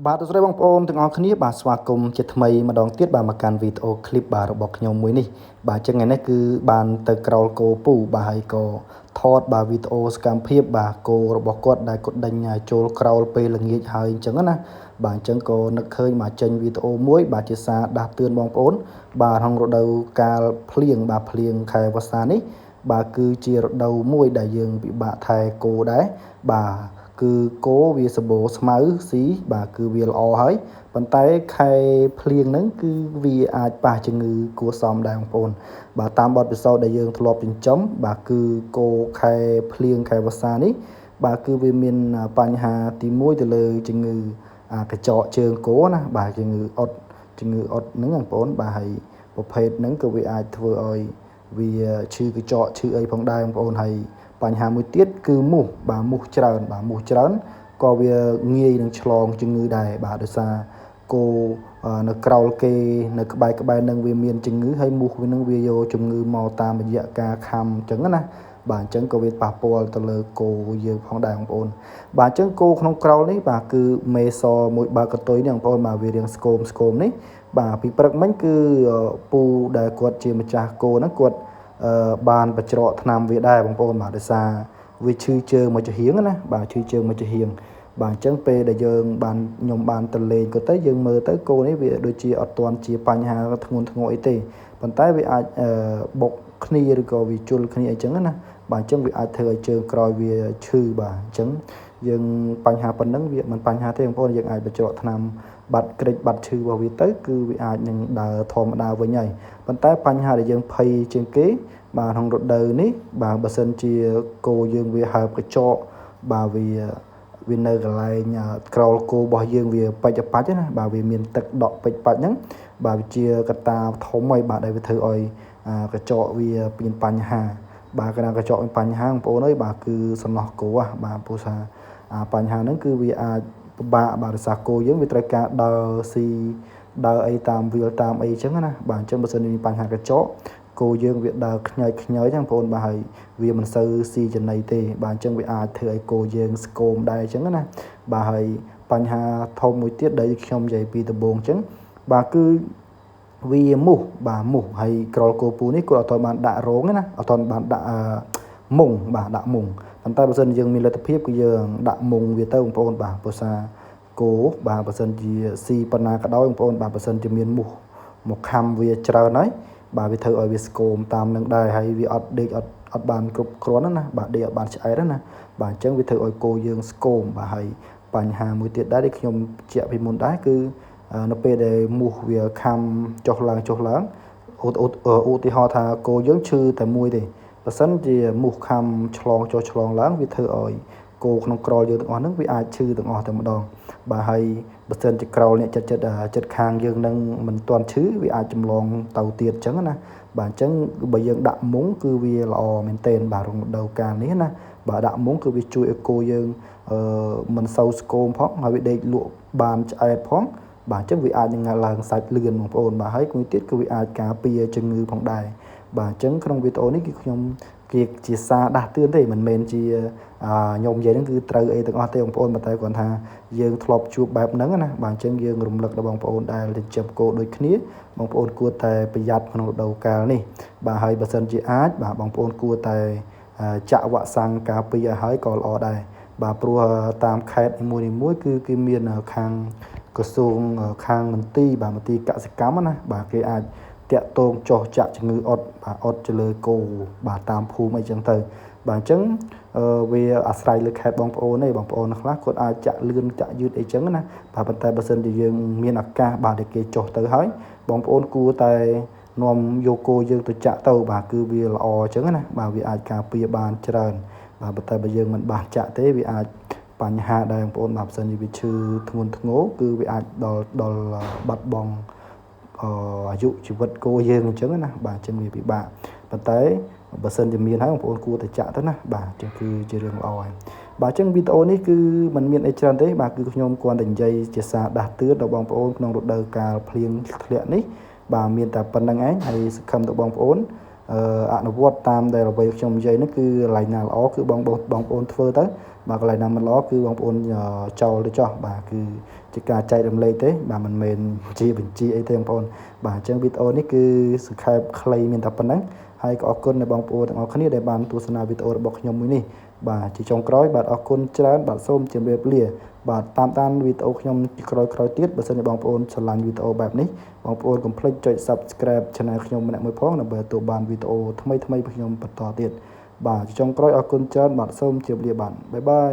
បាទសួស្តីបងប្អូនទាំងអស់គ្នាបាទស្វាគមន៍ជាថ្មីម្ដងទៀតបាទមកកាន់វីដេអូឃ្លីបបាទរបស់ខ្ញុំមួយនេះបាទអញ្ចឹងថ្ងៃនេះគឺបានទៅក្រោលគោពូបាទហើយក៏ថតបាទវីដេអូសកម្មភាពបាទគោរបស់គាត់ដែលគាត់ដេញចូលក្រោលពេលល្ងាចហើយអញ្ចឹងណាបាទអញ្ចឹងក៏នឹកឃើញបាទចេញវីដេអូមួយបាទជាសារដាស់តឿនបងប្អូនបាទក្នុងរដូវកាលភ្លៀងបាទភ្លៀងខែវស្សានេះបាទគឺជារដូវមួយដែលយើងពិបាកថែគោដែរបាទគឺគោវាសម្បូរស្មៅស៊ីបាទគឺវាល្អហើយប៉ុន្តែខែភ្លៀងហ្នឹងគឺវាអាចប៉ះជំងឺគួរសមដែរបងប្អូនបាទតាមបទពិសោធន៍ដែលយើងធ្លាប់ចិញ្ចឹមបាទគឺគោខែភ្លៀងខែវស្សានេះបាទគឺវាមានបញ្ហាទី1ទៅលើជំងឺកញ្ចក់ជើងគោណាបាទជំងឺអុតហ្នឹងបងប្អូនបាទហើយប្រភេទហ្នឹងក៏វាអាចធ្វើឲ្យវាឈឺកញ្ចក់ឈឺអីផងដែរបងប្អូនហើយបញ្ហាមួយទៀតគឺមូសបាទមូសច្រើនក៏វាងាយនឹងឆ្លងជំងឺដែរបាទដោយសារគោនៅក្រោលគេនៅក្បែរនឹងវាមានជំងឺហើយមូសវានឹងវាយកជំងឺមកតាមរយៈការខាំអញ្ចឹងណាបាទអញ្ចឹងក៏វាប៉ះពាល់ទៅលើគោយើងផងដែរបងប្អូនបាទអញ្ចឹងគោក្នុងក្រោលនេះបាទគឺមេសមួយបើកន្ទុយនេះបងប្អូនបាទវារាងស្គមនេះបាទពីព្រឹកមិញគឺពូដែលគាត់ជាម្ចាស់គោហ្នឹងគាត់បានបច្រកថ្នាំវាដែរបងប្អូនបាទដោយសារវាឈឺជើងមួយចំហៀងណាបាទឈឺជើងមួយចំហៀងបាទអញ្ចឹងពេលដែលខ្ញុំបានទៅលេងក៏ទៅយើងមើលទៅគោនេះវាដូចជាអត់ទាន់ជាបញ្ហាធ្ងន់ធ្ងរអីទេប៉ុន្តែវាអាចបុកគ្នាឬក៏វាជុលគ្នាអីចឹងណាបាទអញ្ចឹងវាអាចធ្វើឲ្យជើងក្រោយវាឈឺបាទអញ្ចឹងយើងបញ្ហាប៉ុណ្ណឹងវាមិនបញ្ហាទេបងប្អូនយើងអាចបញ្ច្រកថ្នាំបាត់ក្រិចបាត់ឈឺរបស់វាទៅគឺវាអាចនឹងដើរធម្មតាវិញហើយប៉ុន្តែបញ្ហាដែលយើងភ័យជាងគេបាទក្នុងរដូវនេះបាទបើសិនជាគោយើងវាហើបកញ្ចក់បាទវានៅកន្លែងក្រោលគោរបស់យើងវាពេចបាច់ណាបាទវាមានទឹកដក់ពេចបាច់ហ្នឹងបាទវាជាកត្តាធំហើយបាទដែលវាធ្វើឲ្យកញ្ចក់វាមានបញ្ហាបាទកណ្ដាលកញ្ចក់មានបញ្ហាបងប្អូនអើយបាទគឺសំណោះគោបាទព្រោះថាបញ្ហាហ្នឹងគឺវាអាចពិបាកបាទដោយសារគោយើងវាត្រូវការដើរស៊ីដើរអីតាមវាលតាមអីចឹងណាបាទអញ្ចឹងបើសិនមានបញ្ហាកញ្ចក់គោយើងវាដើរខ្ញើចចឹងបងប្អូនបាទហើយវាមិនសូវស៊ីចំណីទេបាទអញ្ចឹងវាអាចធ្វើឲ្យគោយើងស្គមដែរអញ្ចឹងណាបាទហើយបញ្ហាធំមួយទៀតដែលខ្ញុំនិយាយពីដំបូងអញ្ចឹងបាទគឺវាមូសហើយក្រលគោពូនេះគាត់អត់ទាន់បានដាក់រោងទេណាអត់ទាន់បានដាក់មុងបាទដាក់មុងប៉ុន្តែបើសិនយើងមានលទ្ធភាពគឺយើងដាក់មុងវាទៅបងប្អូនបាទព្រោះសារគោបាទបើសិនជាស៊ីប៉ុណ្ណាក៏ដោយបងប្អូនបាទបើសិនជាមានមូសមកខាំវាច្រើនហើយបាទវាធ្វើឲ្យវាស្គមតាមនឹងដែរហើយវាអត់ដេកអត់បានគ្រប់គ្រាន់ណាបាទដេកអត់បានឆ្អែតណាបាទអញ្ចឹងវាធ្វើឲ្យគោយើងស្គមបាទហើយបញ្ហាមួយទៀតដែរដែលខ្ញុំបញ្ជាក់ពីមុនដែរគឺនៅពេលដែលមូសវាខាំចុះឡើងឧទាហរណ៍ថាគោយើងឈឺតែមួយទេបើសិនជាមូសខាំឆ្លងចុះឆ្លងឡើងវាធ្វើឲ្យគោក្នុងក្រលយើងទាំងអស់ហ្នឹងវាអាចឈឺទាំងអស់តែម្ដងបាទហើយបើសិនជាក្រលអ្នកចិត្តខាងយើងនឹងមិនទាន់ឈឺវាអាចចម្លងទៅទៀតអញ្ចឹងណាបាទអញ្ចឹងបើយើងដាក់មុងគឺវាល្អមែនទែនបាទក្នុងរដូវកាលនេះណាបាទដាក់មុងគឺវាជួយឲ្យគោយើងមិនសូវស្គមផងហើយវាដេកលក់បានឆ្អែតផងបាទអញ្ចឹងវាអាចនឹងឡើងសាច់លឿនបងប្អូនបាទហើយមួយទៀតគឺវាអាចការពារជំងឺផងដែរបាទអញ្ចឹងក្នុងវីដេអូនេះគឺខ្ញុំជាសារដាស់តឿនទេមិនមែនជាខ្ញុំនិយាយហ្នឹងគឺត្រូវអីទាំងអស់ទេបងប្អូនប៉ុន្តែគ្រាន់ថាយើងធ្លាប់ជួបបែបហ្នឹងណាបាទអញ្ចឹងយើងរំលឹកដល់បងប្អូនដែលចិញ្ចឹមគោដូចគ្នាបងប្អូនគួរតែប្រយ័ត្នក្នុងរដូវកាលនេះបាទហើយបើសិនជាអាចបាទបងប្អូនគួរតែចាក់វ៉ាក់សាំងការពារឲ្យហើយក៏ល្អដែរបាទព្រោះតាមខេត្តនីមួយៗគឺគេមានខាងក្រសួងខាងមន្ទីរកសិកម្មណាបាទគេអាចតាក់ទងចោះចាក់ជំងឺអុតបាទអុតទៅលើគោបាទតាមភូមិអីចឹងទៅបាទអញ្ចឹងវាអាស្រ័យលើខេត្តបងប្អូនទេបងប្អូនខ្លះគាត់អាចចាក់លឿនចាក់យឺតអីចឹងណាបាទប៉ុន្តែបើសិនជាយើងមានឱកាសបាទដែលគេចុះទៅហើយបងប្អូនគួរតែនាំយកគោយើងទៅចាក់ទៅបាទគឺវាល្អអញ្ចឹងណាបាទវាអាចការពារបានច្រើនបាទប៉ុន្តែបើយើងមិនបានចាក់ទេវាអាចបញ្ហាដែរបងប្អូនបាទបើសិនជាវាឈឺធ្ងន់ធ្ងរគឺវាអាចដល់បាត់បង់អាយុជីវិតគោយើងអញ្ចឹងណាបាទអញ្ចឹងវាពិបាកប៉ុន្តែបើសិនជាមានហើយបងប្អូនគួរតែចាក់ទៅណាបាទអញ្ចឹងគឺជារឿងល្អហើយបាទអញ្ចឹងវីដេអូនេះគឺมันមានអីច្រើនទេបាទគឺខ្ញុំគ្រាន់តែនិយាយជាសារដាស់តឿនដល់បងប្អូនក្នុងរដូវកាលភ្លៀងធ្លាក់នេះបាទមានតែប៉ុណ្្នឹងឯងហើយសង្ឃឹមទៅបងប្អូន អនុវត្តតាមដែលអ្វីខ្ញុំនិយាយហ្នឹងគឺកន្លែងណាល្អគឺបងប្អូនធ្វើទៅបាទកន្លែងណាមិនល្អគឺបងប្អូនចោលទៅចោះបាទគឺជាការចែករំលែកទេបាទមិនមែនជាបញ្ជាអីទេបងប្អូនបាទអញ្ចឹងវីដេអូនេះគឺសង្ខេបខ្លីមានតែប៉ុណ្ណឹងហើយក៏អរគុណដល់បងប្អូនទាំងអស់គ្នាដែលបានទស្សនាវីដេអូរបស់ខ្ញុំមួយនេះបាទជាចុងក្រោយបាទអរគុណច្រើនបាទសូមជម្រាបលាបាទតាមដានវីដេអូខ្ញុំក្រោយៗទៀតបើសិនជាបងប្អូនស្រឡាញ់វីដេអូបែបនេះបងប្អូនកុំភ្លេចចុច Subscribe Channel ខ្ញុំម្នាក់មួយផងដើម្បីទទួលបានវីដេអូថ្មីៗរបស់ខ្ញុំបន្តទៀតបាទជាចុងក្រោយអរគុណច្រើនបាទសូមជម្រាបលាបាទបាយបាយ